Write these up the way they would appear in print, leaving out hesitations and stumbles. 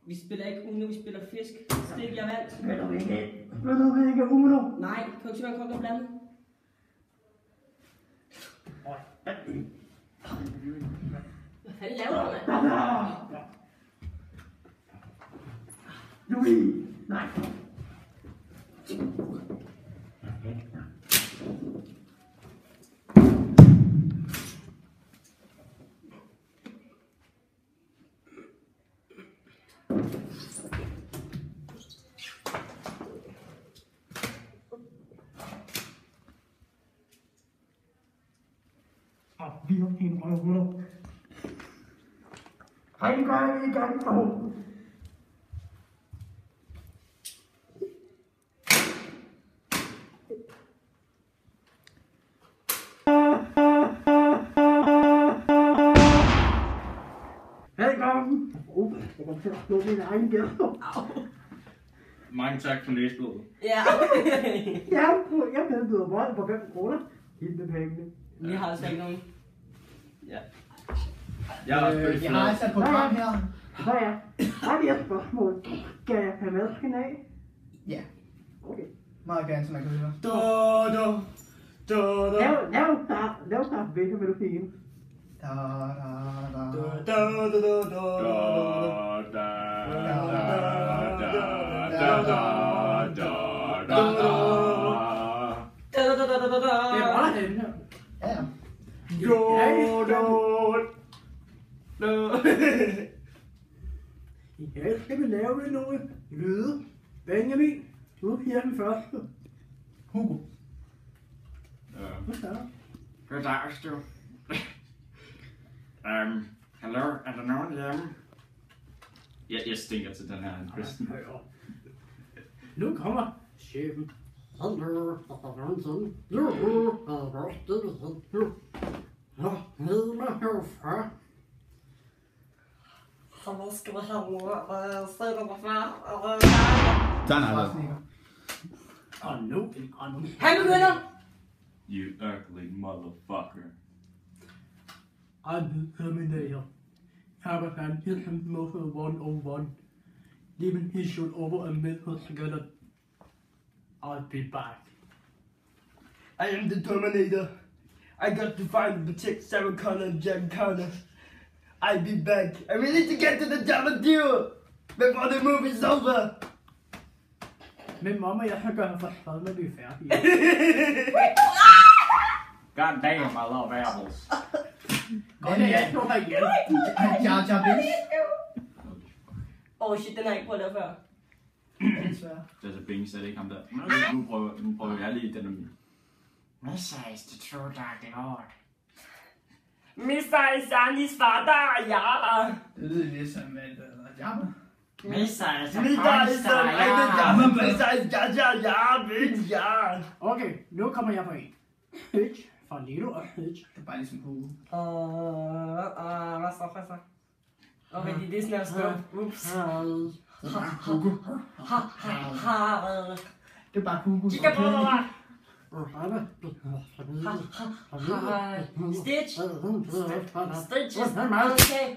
Vi spiller ikke Uno, vi spiller fisk. Stik, jeg vandt. Spiller vi ikke Uno? Nej, kan du ikke se, hvad en kok er blandet? Hvad fanden laver du, mand? Julie! Nej! Vi har en røvhuller. Han gør vi i gang på. Velkommen. Jeg kommer til at slå min egen gæster. Mange tak for læsblodet. Ja. Jeg byder vold på 5 kroner. Giv med pengene. Vi har altså ikke nogen. Ja. Jeg har også spillet Jeg har altså et program her. Så ja. Har vi et spørgsmål? Skal jeg have masken af? Ja, Okay. meget gerne, som man kan høre. Lav snart vintermelodien. Da, da, Det er bare den her. Ja, ja. Ja, skal vi lave nogle lyde. Benjamin, du bliver den første. Hugo. Hvad så? Good dag, Stu. Hallo, er der nogen hjemme? Jeg stinker til den her, Christian. Nu kommer chefen. Så hvad skal vi have nu? Sætter mig far. Sådan er det. Og nu. Han begynder! You ugly motherfucker. I'm Terminator. Abraham hit him motor 101. Leaving his shoot over and made her together. I'll be back. I am the Terminator. I got to find and protect Sarah Connor and Jack Connor. I'll be back. I really need to get to the Java deal before the movie's over. Men mamma, jeg kan gøre for fred, når vi er færdige. God damn, I love apples. Godt, jeg slår dig ihjel. Jar Jar Binks. Åh shit, den har jeg ikke prøvet der før. Desværre. Det er så Bing, så det er ikke ham der. Nu prøver jeg lige den af min. Missa is the true dark lord. Mr. Isanis fader, ja. Det lyder lidt som et Jabba. Missa is a Mita is the Java, Missa is ja. Okay, nu kommer jeg på en. Hitch fra Lilo og Hitch. Det er bare ligesom Hugo. Hvad så? Okay, det er sådan her skub. Ups. Hugo. Det er bare Hugo. Kigger på mig. Stitch. Stitch is okay.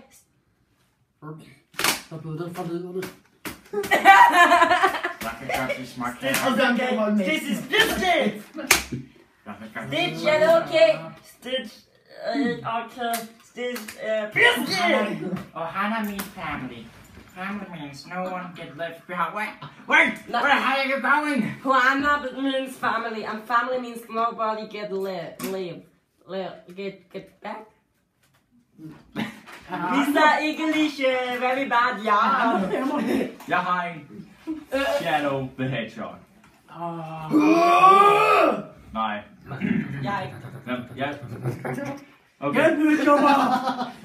This is biscuit. Stitch, er det okay? Stitch, okay. Stitch, biscuit. Oh, Hannah means family. Family means no one get left behind. Wait! Where the hell are you going? Hannah means family, and family means nobody get get back. Mr. English, very bad, ja. Jeg har en Shadow the Hedgehog. Nej. Jeg Okay. Get to the Java!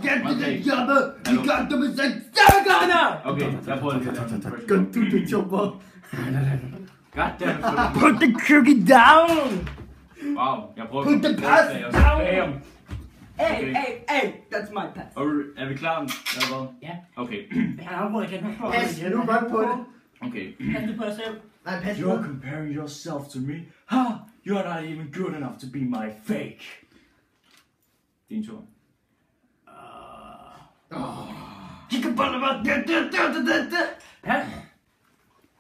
Get to the Java! You got to be sent Sarah Connor! Okay, jeg prøver det der. Get to the Java! Goddammit. Put the cookie down! Wow, jeg prøver. Put the pass down! Bam! Hey, that's my pass. Er vi klar? Eller hvad? Ja. Okay. Han afbryder igen. Pas, nu er godt på det. Okay. Pas det på dig selv. Nej, pas You're på. comparing yourself to me? Ha! You're not even good enough to be my fake. Din tur. Get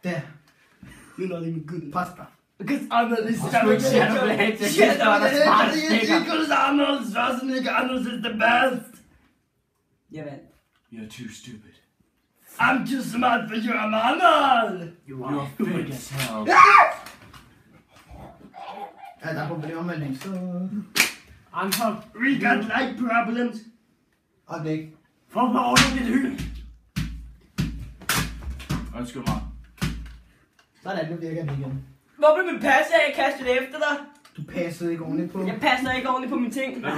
Der. You're not even good enough. Pasta. Because Arnold is Du ikke siger, du vil have til sidst, og der smart stikker. Because Arnold Schwarzenegger, Arnold is the best. Jeg vandt. You're too stupid. I'm too smart for you, I'm Arnold. You're fake as hell. Ja, der er problemer med længe, så... Andre, We got like problems. Øjeblik. for at ordne dit hyld. Undskyld mig. Sådan, nu virker det igen. Hvor blev min pas af? Jeg kastede det efter dig. Du passede ikke ordentligt på. Jeg passer ikke ordentligt på mine ting. Ved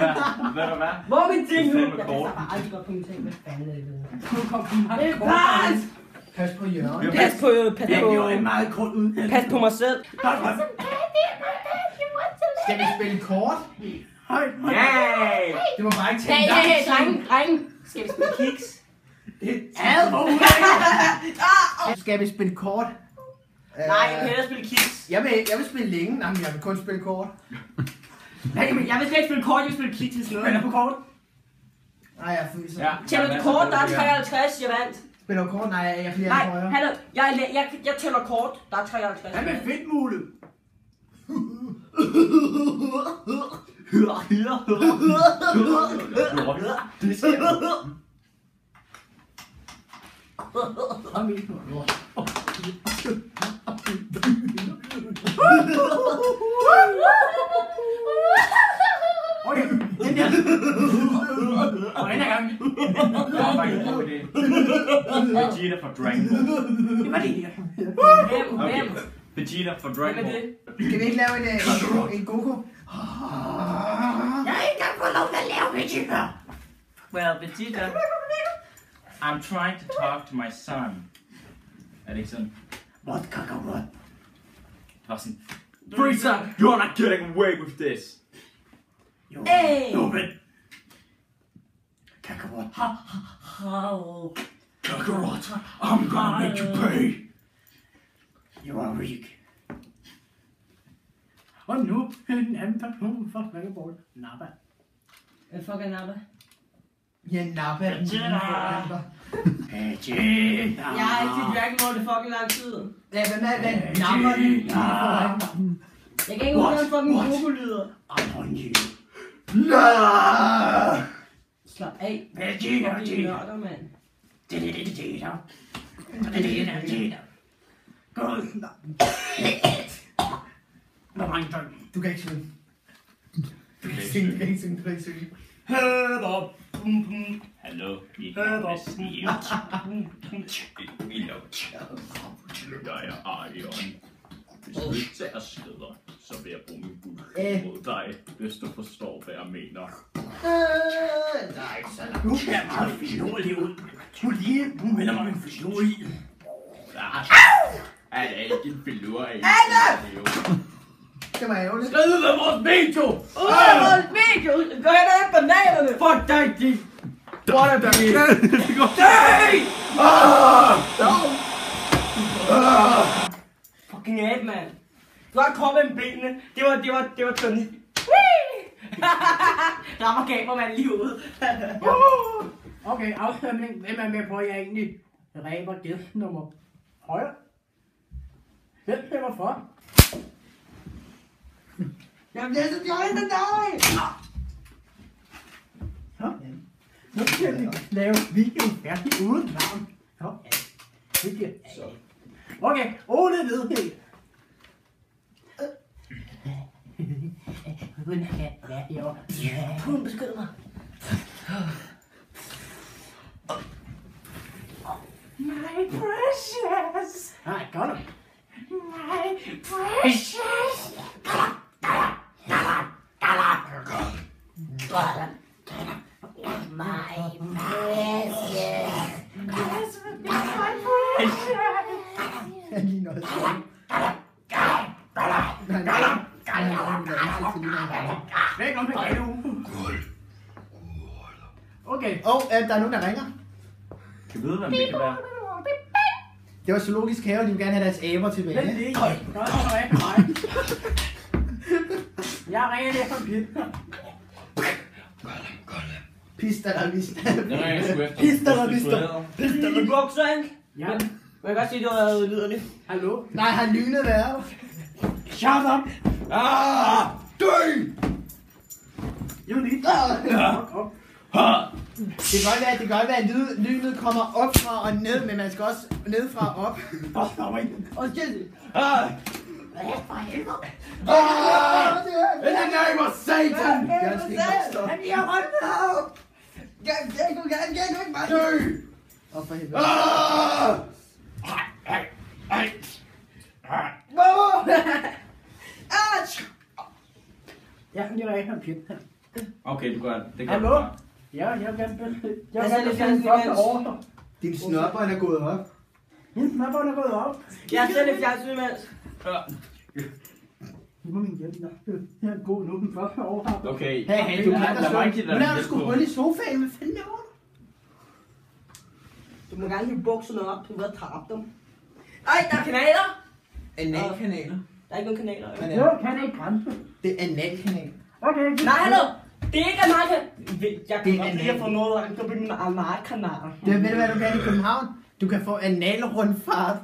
du hvad? Hvor er mine ting nu? Det er fandme Jeg kort. passer bare aldrig godt på mine ting. Hvad fanden er det? Nu kom den meget Det er kort. pas! Pas på hjørnet. Pas på, Jeg gjorde en meget kort udmelding. pas på mig selv. Skal vi spille kort? Hej, hej. Yay! Det må bare ikke tage Hey, en hey, lang hey, drenge. Skal vi spille kiks? Ad, hvor Skal vi spille kort? Nej, jeg vil hellere spille kiks. Jeg vil spille længe. Nej, men jeg vil kun spille kort. Nej, men jeg vil slet ikke spille kort, jeg vil spille kiks til sådan noget. spiller på kort. Nej, jeg føler Ja. Tæller du kort, der er 53, jeg vandt. Spiller du kort? Nej, jeg bliver Nej, højere. hallo, jeg tæller kort, der er 53. Hvad med fedtmule? Det sker. Kom ind nu. Okay, den der. Og en gang. Det var faktisk en god idé. Vegeta for Dragon Ball. Det var det her. Hvem? Okay. Vegeta for Dragon Hvem er Ball. det? Skal vi ikke lave en Goku? Jeg har ikke engang fået lov til at lave Vegeta. Well, Vegeta, I'm trying to talk to my son. Er det ikke sådan? What, kakarot? Det var sådan, Freezer, you're not getting away with this. Jo, Hey! jo, men. Kakarot. How? Kakarot, I'm gonna make you pay. You are weak. Og nu en anden person for Dragon Ball. Nappa. Hvad fuck er Nappa? Ja, Nappa er den Vegeta. lille foran dig. Vegeta. Jeg har ikke set Dragon Ball i fucking lang tid. Ja, hvem er den? Nappa er den lille foran dig. Jeg kan ikke huske, hvordan fucking Goku-lyder. I'm on you. Slap af. Vegeta, Fucking Vegeta. nørder, mand. Vegeta. Vegeta. Godt. Hvor mange døgn? Du kan ikke synge. Du kan ikke synge, du kan ikke synge, du kan ikke synge. Hallo, I Hallo. Jeg er Arion. Hvis du ikke tager steder, så vil jeg bruge min busk mod dig, hvis du forstår, hvad jeg mener. Der er ikke så langt. Nu ser jeg meget finurlig ud. Nu melder mig en finurlig. Er det ikke en filur af? Det var ærgerligt. Skriv ud med vores video! Vores video! Gå hen og bananerne! Fuck dig, de... What a bitch! Fucking ape, man. Du har kommet med benene. Det var Tony. Rammer gabermand lige ud. Okay, afstemning. Hvem er med på, at jeg egentlig ræber gæst nummer højre? Hvem stemmer for? Jamen, det er så dårligt af dig! Sådan. Nu skal vi lave videoen færdig uden navn. Sådan. Det bliver... Okay, Ole Vedhed. Uden at være herovre. Hun beskytter mig. My precious. Nej, godt. My precious. Jeg lige noget. Velkommen til Radio. Okay. Der er nogen, der ringer. Kan du vide, hvem det kan være? Det var Zoologisk Have, de vil gerne have deres aber Vent tilbage. lige. Godt, så ringer mig. Jeg ringer lige fra Peter. Pista la vista. Jeg ringer sgu efter. Pista la vista. I bukser, ikke? Ja. Man kan godt sige, at du har været lyderlig. Hallo? Nej, han lynede værre. Shut up! Dø! You need Det kan godt være, at lynet kommer op fra og ned, men man skal også ned fra og op. Og Jesse. In the name of Satan! Jeg skal ikke stoppe. Han giver hånden af! Dø! Og for helvede. Ja, jeg er ikke en pjent. Okay, du gør det. Det gør Hallo? du bare. Ja, jeg vil gerne Hvad er det, den fjernsynet første imens? ordre. Din snørbånd er gået op. Min snapper er gået op. Jeg har selv et fjernsyn imens. Nu må min hjælp. Jeg er god nu, den første ordre. Okay. Hey, du kan lad mig give dig Nu laver du lidt sgu på. hul i sofaen. Hvad fanden laver du? Du må gerne hive bukserne op, du vil tabe dem. Ej, der er kanaler! Analkanaler. Der er ikke nogen kanaler. Jo. Jo, kan det ikke grænse. Det er analkanal. Okay. Nej, hallo! Det er ikke Amarkan! Jeg Det kan er godt lide at få noget af min Amarkan-kanaler. Det ved du, hvad du kan i København? Du kan få analrundfart.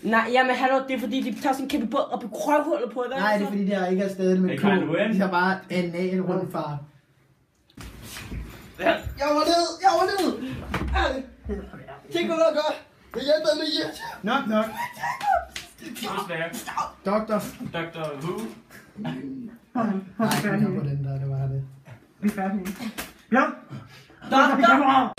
Nej, jamen hallo, det er fordi, de tager sådan en kæmpe båd og på krøvhullet på det. Nej, det er fordi, der ikke er stedet med Det K. kan du, ikke? De har bare analrundfart. Jeg var ned! Tænk, hvad der gør! Det hjælper med hjert! Nok. Desværre. Doktor. Dr. Who. Nej, ikke på den der, det var det. Vi er færdige. Ja. Doktor!